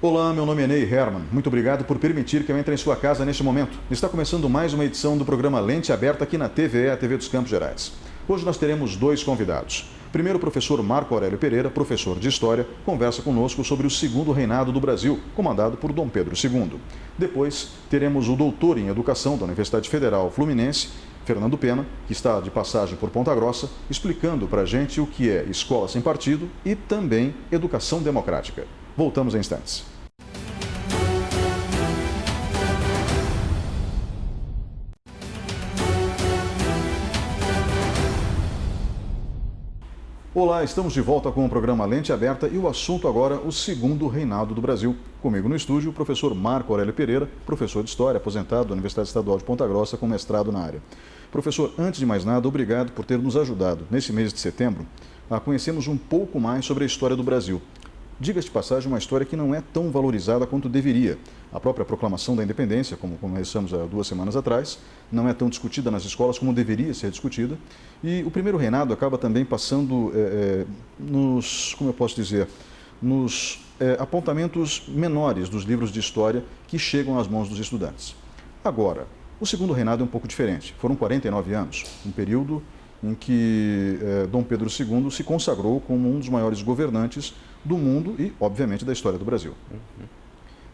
Olá, meu nome é Ney Herman. Muito obrigado por permitir que eu entre em sua casa neste momento. Está começando mais uma edição do programa Lente Aberta aqui na TVE, a TV dos Campos Gerais. Hoje nós teremos dois convidados. Primeiro, o professor Marco Aurélio Pereira, professor de História, conversa conosco sobre o segundo reinado do Brasil, comandado por Dom Pedro II. Depois, teremos o doutor em Educação da Universidade Federal Fluminense, Fernando Pena, que está de passagem por Ponta Grossa, explicando para a gente o que é escola sem partido e também educação democrática. Voltamos em instantes. Olá, estamos de volta com o programa Lente Aberta e o assunto agora, o segundo reinado do Brasil. Comigo no estúdio, o professor Marco Aurélio Pereira, professor de História, aposentado da Universidade Estadual de Ponta Grossa, com mestrado na área. Professor, antes de mais nada, obrigado por ter nos ajudado, nesse mês de setembro, a conhecermos um pouco mais sobre a história do Brasil. Diga-se de passagem, uma história que não é tão valorizada quanto deveria. A própria proclamação da independência, como começamos há 2 semanas atrás, não é tão discutida nas escolas como deveria ser discutida. E o primeiro reinado acaba também passando nos apontamentos menores dos livros de história que chegam às mãos dos estudantes. Agora, o segundo reinado é um pouco diferente. Foram 49 anos, um período em que Dom Pedro II se consagrou como um dos maiores governantes do mundo e, obviamente, da história do Brasil.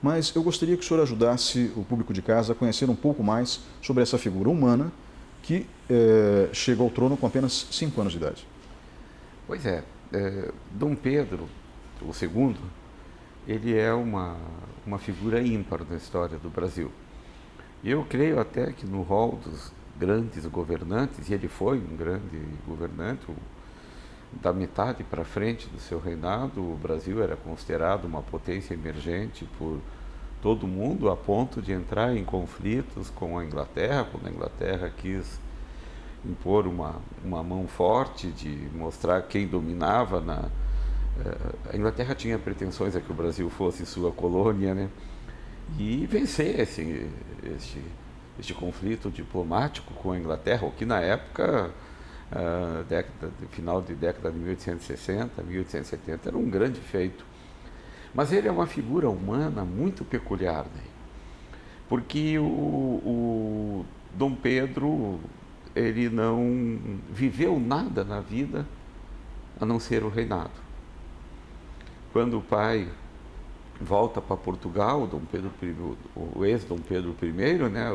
Mas eu gostaria que o senhor ajudasse o público de casa a conhecer um pouco mais sobre essa figura humana que chega ao trono com apenas 5 anos de idade. Pois é, Dom Pedro II, ele é uma figura ímpar na história do Brasil. Eu creio até que no rol dos grandes governantes, e ele foi um grande governante, da metade para frente do seu reinado, o Brasil era considerado uma potência emergente por todo mundo, a ponto de entrar em conflitos com a Inglaterra, quando a Inglaterra quis impor uma mão forte de mostrar quem dominava. A Inglaterra tinha pretensões a que o Brasil fosse sua colônia, né? E vencer este conflito diplomático com a Inglaterra, o que na época, final de década de 1860, 1870, era um grande feito. Mas ele é uma figura humana muito peculiar, né? Porque o Dom Pedro, ele não viveu nada na vida a não ser o reinado. Quando o pai volta para Portugal, o ex-Dom Pedro I, né,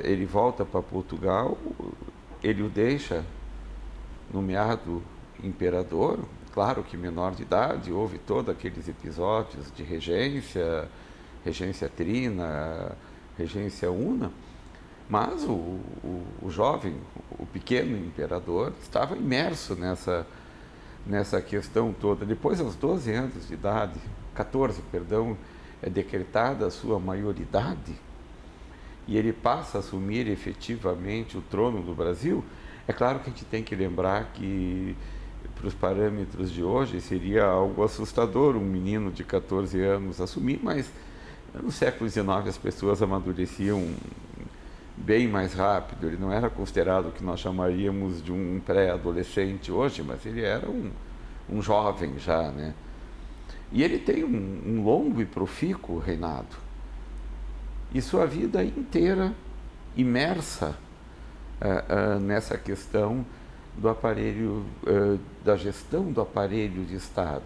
ele volta para Portugal, ele o deixa nomeado imperador, claro que menor de idade, houve todos aqueles episódios de regência trina, regência una, mas o jovem, o pequeno imperador, estava imerso nessa questão toda. Depois, aos 12 anos de idade, 14, perdão, é decretada a sua maioridade e ele passa a assumir efetivamente o trono do Brasil. É claro que a gente tem que lembrar que, para os parâmetros de hoje, seria algo assustador um menino de 14 anos assumir, mas no século XIX as pessoas amadureciam bem mais rápido. Ele não era considerado o que nós chamaríamos de um pré-adolescente hoje, mas ele era um jovem já, né? E ele tem um longo e profícuo reinado. E sua vida inteira imersa nessa questão do aparelho, da gestão do aparelho de Estado.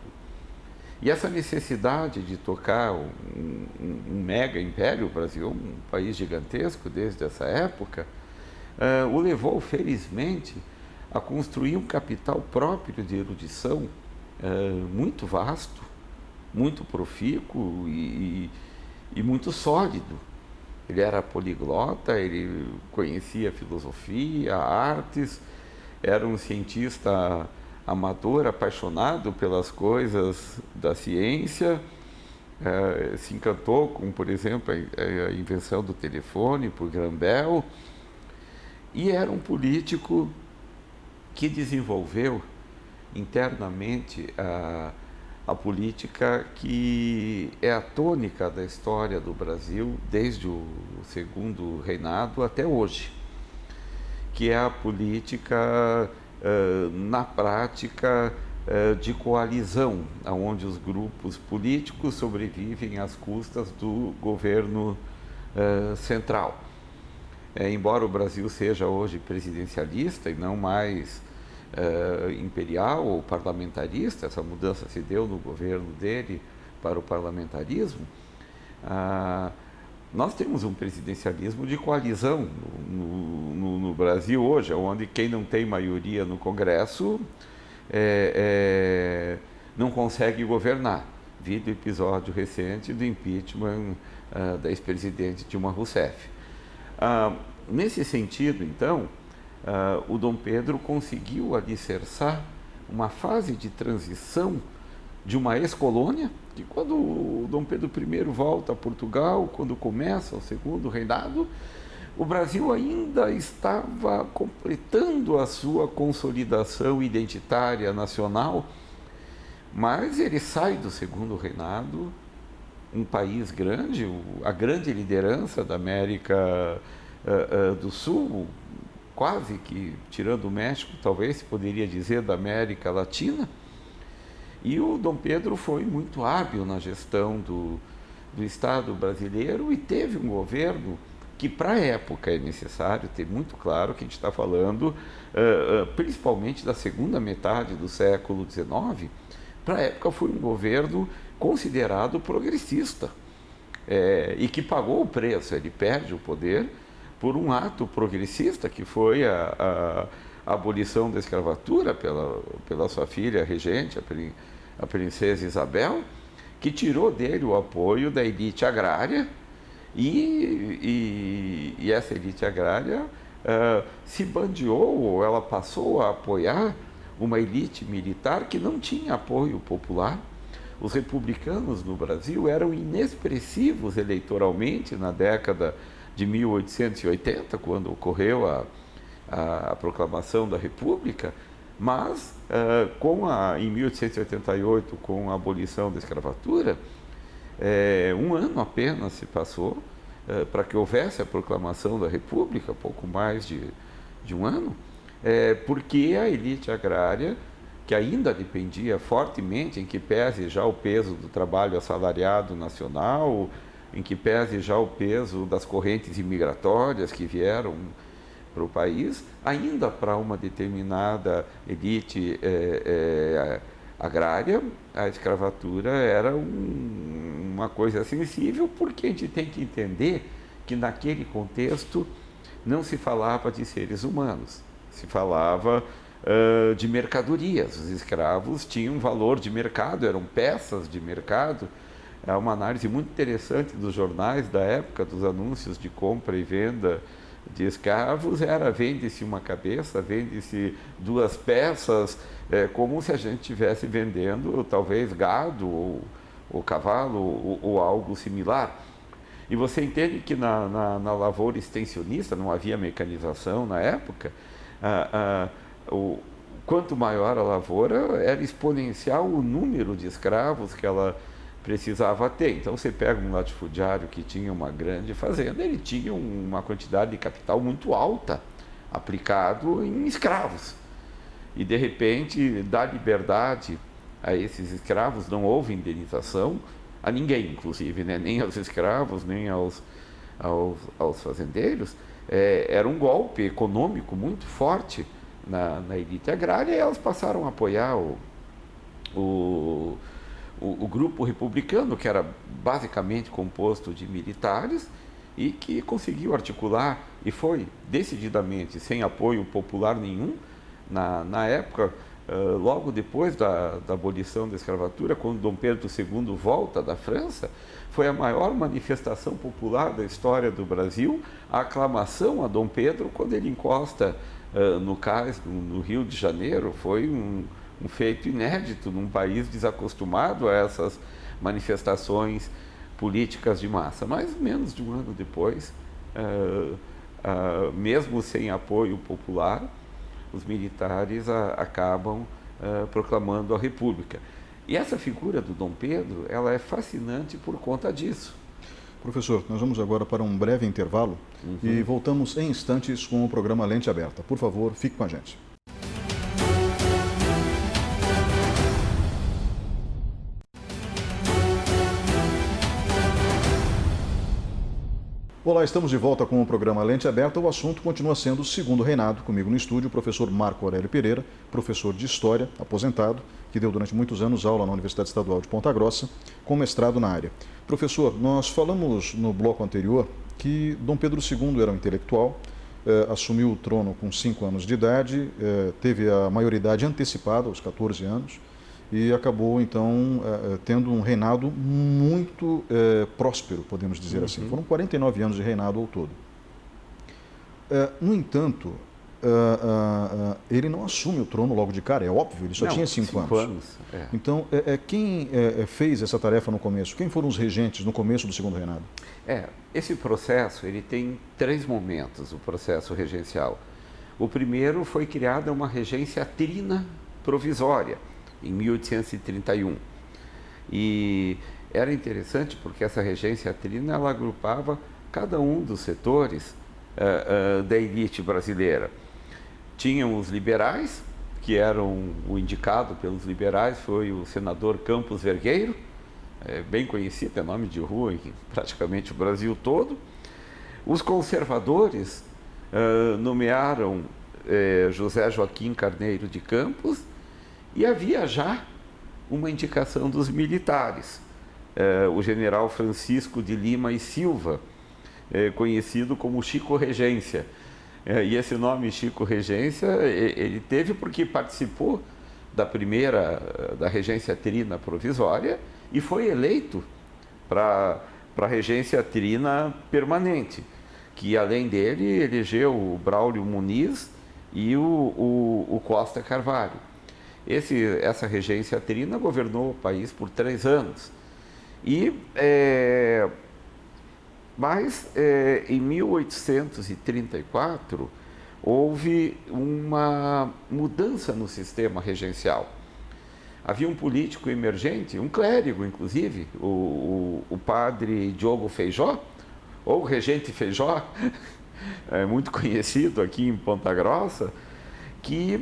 E essa necessidade de tocar um mega império, o Brasil, um país gigantesco desde essa época, o levou, felizmente, a construir um capital próprio de erudição muito vasto, muito profícuo e muito sólido. Ele era poliglota, ele conhecia filosofia, artes, era um cientista amador, apaixonado pelas coisas da ciência, se encantou com, por exemplo, a invenção do telefone por Graham Bell, e era um político que desenvolveu internamente a política que é a tônica da história do Brasil desde o segundo reinado até hoje, que é a política, na prática, de coalizão, onde os grupos políticos sobrevivem às custas do governo central. Embora o Brasil seja hoje presidencialista e não mais imperial ou parlamentarista, essa mudança se deu no governo dele para o parlamentarismo, nós temos um presidencialismo de coalizão no Brasil hoje, onde quem não tem maioria no Congresso não consegue governar. Vido o episódio recente do impeachment da ex-presidente Dilma Rousseff. Nesse sentido, então, o Dom Pedro conseguiu alicerçar uma fase de transição de uma ex-colônia, que quando o Dom Pedro I volta a Portugal, quando começa o segundo reinado, o Brasil ainda estava completando a sua consolidação identitária nacional, mas ele sai do segundo reinado, um país grande, a grande liderança da América do Sul, quase que, tirando o México, talvez se poderia dizer da América Latina. E o Dom Pedro foi muito hábil na gestão do Estado brasileiro e teve um governo que, para a época, é necessário ter muito claro que a gente está falando, principalmente da segunda metade do século XIX, para a época foi um governo considerado progressista e que pagou o preço. Ele perde o poder por um ato progressista que foi a abolição da escravatura pela sua filha regente, a princesa Isabel, que tirou dele o apoio da elite agrária e essa elite agrária se bandeou, ou ela passou a apoiar uma elite militar que não tinha apoio popular. Os republicanos no Brasil eram inexpressivos eleitoralmente na década de 1880, quando ocorreu a proclamação da República, mas em 1888, com a abolição da escravatura, um ano apenas se passou para que houvesse a proclamação da República, pouco mais de um ano, porque a elite agrária, que ainda dependia fortemente, em que pese já o peso do trabalho assalariado nacional, em que pese já o peso das correntes imigratórias que vieram para o país, ainda para uma determinada elite agrária, a escravatura era uma coisa sensível, porque a gente tem que entender que naquele contexto não se falava de seres humanos, se falava de mercadorias. Os escravos tinham valor de mercado, eram peças de mercado. É uma análise muito interessante dos jornais da época, dos anúncios de compra e venda de escravos, vende-se uma cabeça, vende-se duas peças, como se a gente estivesse vendendo talvez gado ou cavalo ou algo similar. E você entende que na lavoura extensionista, não havia mecanização na época, quanto maior a lavoura, era exponencial o número de escravos que ela precisava ter. Então, você pega um latifundiário que tinha uma grande fazenda, ele tinha uma quantidade de capital muito alta aplicado em escravos. E, de repente, dá liberdade a esses escravos, não houve indenização a ninguém, inclusive, né? Nem aos escravos, nem aos fazendeiros. Era um golpe econômico muito forte na elite agrária, e elas passaram a apoiar o grupo republicano, que era basicamente composto de militares e que conseguiu articular, e foi decididamente sem apoio popular nenhum, na época, logo depois da abolição da escravatura, quando Dom Pedro II volta da França, foi a maior manifestação popular da história do Brasil, a aclamação a Dom Pedro quando ele encosta no cais, no Rio de Janeiro. Foi um feito inédito num país desacostumado a essas manifestações políticas de massa. Mas menos de um ano depois, mesmo sem apoio popular, os militares acabam proclamando a República. E essa figura do Dom Pedro, ela é fascinante por conta disso. Professor, nós vamos agora para um breve intervalo e voltamos em instantes com o programa Lente Aberta. Por favor, fique com a gente. Olá, estamos de volta com o programa Lente Aberta. O assunto continua sendo o segundo reinado. Comigo no estúdio, o professor Marco Aurélio Pereira, professor de História, aposentado, que deu durante muitos anos aula na Universidade Estadual de Ponta Grossa, com mestrado na área. Professor, nós falamos no bloco anterior que Dom Pedro II era um intelectual, assumiu o trono com 5 anos de idade, teve a maioridade antecipada, aos 14 anos, e acabou, então, tendo um reinado muito próspero, podemos dizer assim. Foram 49 anos de reinado ao todo. No entanto, ele não assume o trono logo de cara, é óbvio, ele só tinha 5 anos. Então, quem fez essa tarefa no começo? Quem foram os regentes no começo do segundo reinado? Esse processo, ele tem 3 momentos, o processo regencial. O primeiro foi criada uma regência trina provisória, em 1831. E era interessante porque essa regência trina, ela agrupava cada um dos setores da elite brasileira. Tinham os liberais, que eram o indicado pelos liberais, foi o senador Campos Vergueiro, bem conhecido, é nome de rua em praticamente o Brasil todo. Os conservadores nomearam José Joaquim Carneiro de Campos, e havia já uma indicação dos militares, o general Francisco de Lima e Silva, conhecido como Chico Regência. E esse nome Chico Regência, ele teve porque participou da regência trina provisória e foi eleito para a regência trina permanente, que além dele elegeu o Braulio Muniz e o Costa Carvalho. Essa regência trina governou o país por 3 anos. Mas em 1834 houve uma mudança no sistema regencial. Havia um político emergente, um clérigo inclusive, o padre Diogo Feijó, ou regente Feijó, muito conhecido aqui em Ponta Grossa, que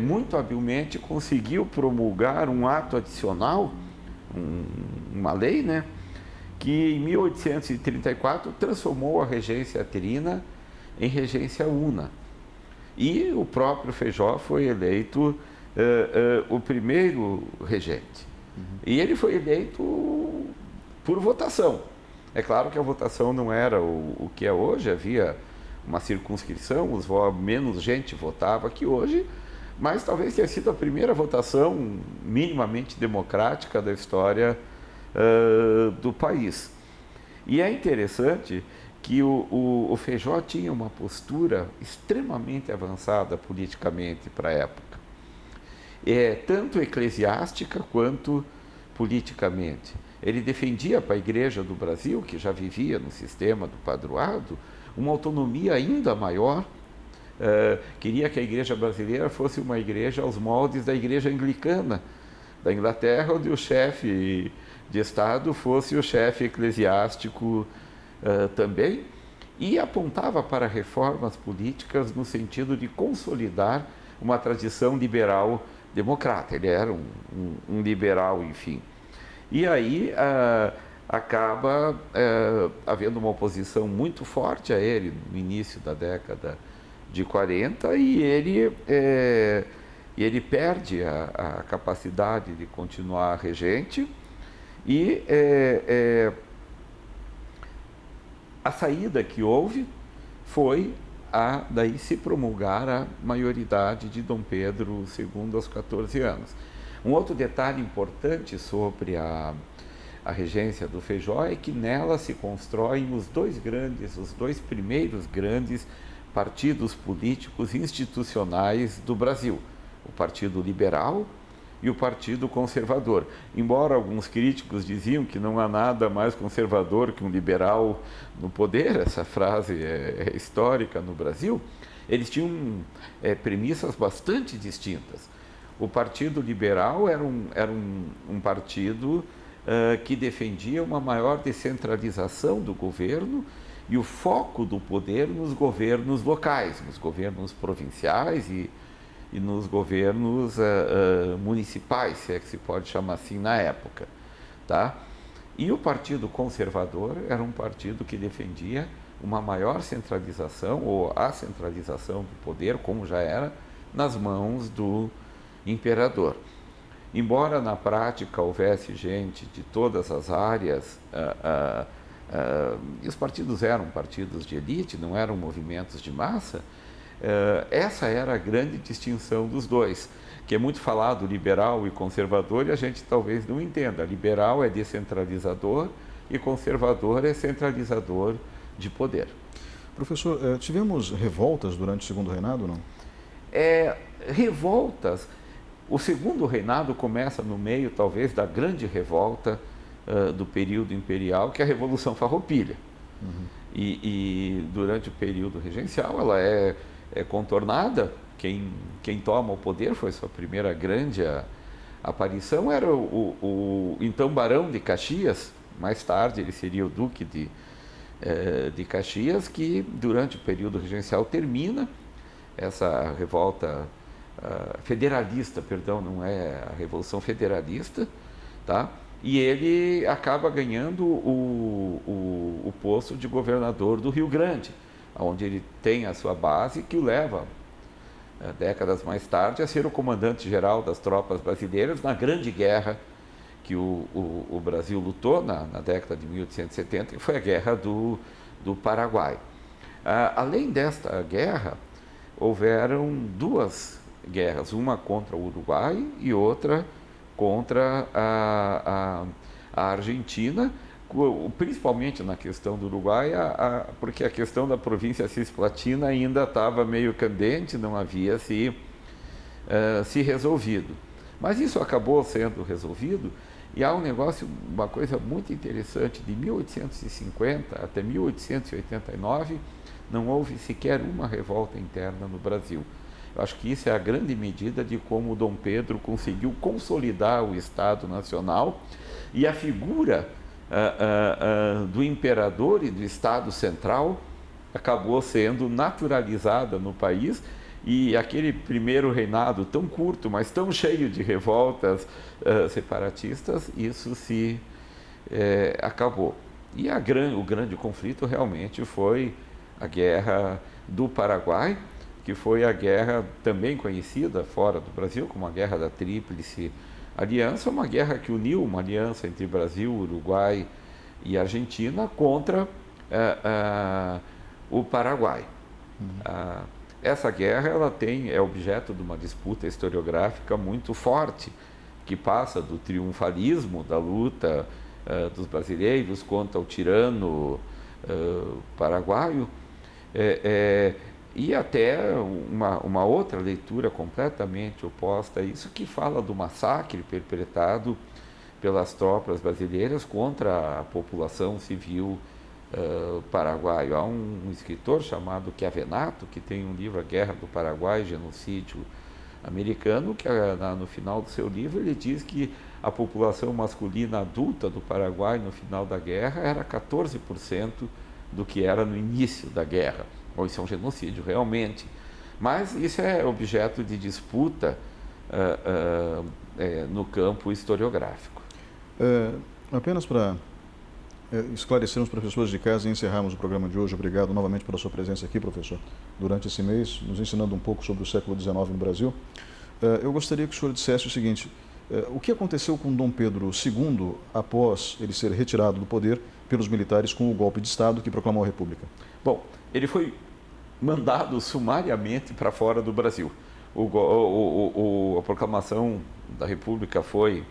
muito habilmente conseguiu promulgar um ato adicional, uma lei, né, que em 1834 transformou a regência trina em regência una. E o próprio Feijó foi eleito o primeiro regente. E ele foi eleito por votação. É claro que a votação não era o que é hoje, havia uma circunscrição, menos gente votava que hoje, mas talvez tenha sido a primeira votação minimamente democrática da história do país. E é interessante que o Feijó tinha uma postura extremamente avançada politicamente para a época, tanto eclesiástica quanto politicamente. Ele defendia para a Igreja do Brasil, que já vivia no sistema do padroado, uma autonomia ainda maior. Queria que a Igreja brasileira fosse uma igreja aos moldes da Igreja Anglicana da Inglaterra, onde o chefe de Estado fosse o chefe eclesiástico também, e apontava para reformas políticas no sentido de consolidar uma tradição liberal democrata. Ele era um liberal, enfim. E aí acaba havendo uma oposição muito forte a ele no início da década de 40, e ele perde a capacidade de continuar regente, e a saída que houve foi daí se promulgar a maioridade de Dom Pedro II aos 14 anos. Um outro detalhe importante sobre a regência do Feijó é que nela se constroem os dois primeiros grandes partidos políticos institucionais do Brasil, o Partido Liberal e o Partido Conservador. Embora alguns críticos diziam que não há nada mais conservador que um liberal no poder, essa frase é histórica no Brasil, eles tinham premissas bastante distintas. O Partido Liberal era um partido que defendia uma maior descentralização do governo e o foco do poder nos governos locais, nos governos provinciais e nos governos municipais, se é que se pode chamar assim na época, tá? E o Partido Conservador era um partido que defendia uma maior centralização, ou a centralização do poder, como já era, nas mãos do imperador. Embora na prática houvesse gente de todas as áreas, e os partidos eram partidos de elite, não eram movimentos de massa, essa era a grande distinção dos dois, que é muito falado liberal e conservador, e a gente talvez não entenda. Liberal é descentralizador e conservador é centralizador de poder. Professor, tivemos revoltas durante o Segundo Reinado, não? Revoltas. O Segundo Reinado começa no meio, talvez, da grande revolta do período imperial, que é a Revolução Farroupilha. Uhum. E durante o período regencial ela é contornada. Quem toma o poder, foi sua primeira grande aparição, era o então Barão de Caxias. Mais tarde ele seria o Duque de Caxias, que durante o período regencial termina essa revolta federalista, perdão, não é a Revolução Federalista, tá? E ele acaba ganhando o posto de governador do Rio Grande, onde ele tem a sua base, que o leva, décadas mais tarde, a ser o comandante-geral das tropas brasileiras na Grande Guerra que o Brasil lutou na década de 1870, que foi a Guerra do Paraguai. Além desta guerra, houveram duas guerras, uma contra o Uruguai e outra contra a Argentina, principalmente na questão do Uruguai, porque a questão da província cisplatina ainda estava meio candente, não havia se resolvido. Mas isso acabou sendo resolvido, e há uma coisa muito interessante: de 1850 até 1889, não houve sequer uma revolta interna no Brasil. Eu acho que isso é a grande medida de como Dom Pedro conseguiu consolidar o Estado Nacional, e a figura do imperador e do Estado Central acabou sendo naturalizada no país, e aquele primeiro reinado tão curto, mas tão cheio de revoltas separatistas, isso se acabou. E o grande conflito realmente foi a Guerra do Paraguai, que foi a guerra também conhecida fora do Brasil como a Guerra da Tríplice Aliança, uma guerra que uniu uma aliança entre Brasil, Uruguai e Argentina contra o Paraguai. Essa guerra é objeto de uma disputa historiográfica muito forte, que passa do triunfalismo da luta dos brasileiros contra o tirano paraguaio, e até uma outra leitura completamente oposta a isso, que fala do massacre perpetrado pelas tropas brasileiras contra a população civil paraguaio. Há um escritor chamado Chiavenato, que tem um livro, A Guerra do Paraguai, Genocídio Americano, que no final do seu livro ele diz que a população masculina adulta do Paraguai no final da guerra era 14% do que era no início da guerra. Ou isso é um genocídio, realmente. Mas isso é objeto de disputa no campo historiográfico. Apenas para esclarecermos para as pessoas de casa e encerrarmos o programa de hoje, obrigado novamente pela sua presença aqui, professor, durante esse mês, nos ensinando um pouco sobre o século XIX no Brasil. Eu gostaria que o senhor dissesse o seguinte: o que aconteceu com Dom Pedro II após ele ser retirado do poder pelos militares com o golpe de Estado que proclamou a República? Bom, ele foi mandado sumariamente para fora do Brasil. A proclamação da República foi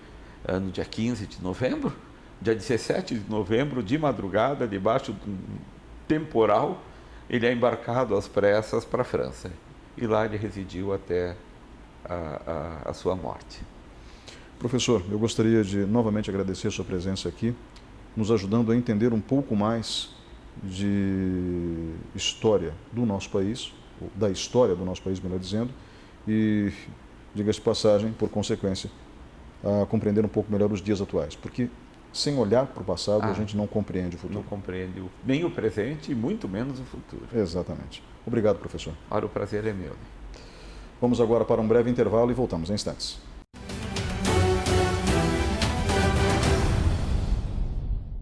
no dia 15 de novembro. Dia 17 de novembro, de madrugada, debaixo de um temporal, ele é embarcado às pressas para a França. E lá ele residiu até a sua morte. Professor, eu gostaria de novamente agradecer a sua presença aqui, nos ajudando a entender um pouco mais de história do nosso país, da história do nosso país, melhor dizendo, e, diga-se de passagem, por consequência, a compreender um pouco melhor os dias atuais, porque sem olhar para o passado a gente não compreende o futuro. Não compreende nem o presente e muito menos o futuro. Exatamente. Obrigado, professor. Ora, o prazer é meu. Vamos agora para um breve intervalo e voltamos em instantes.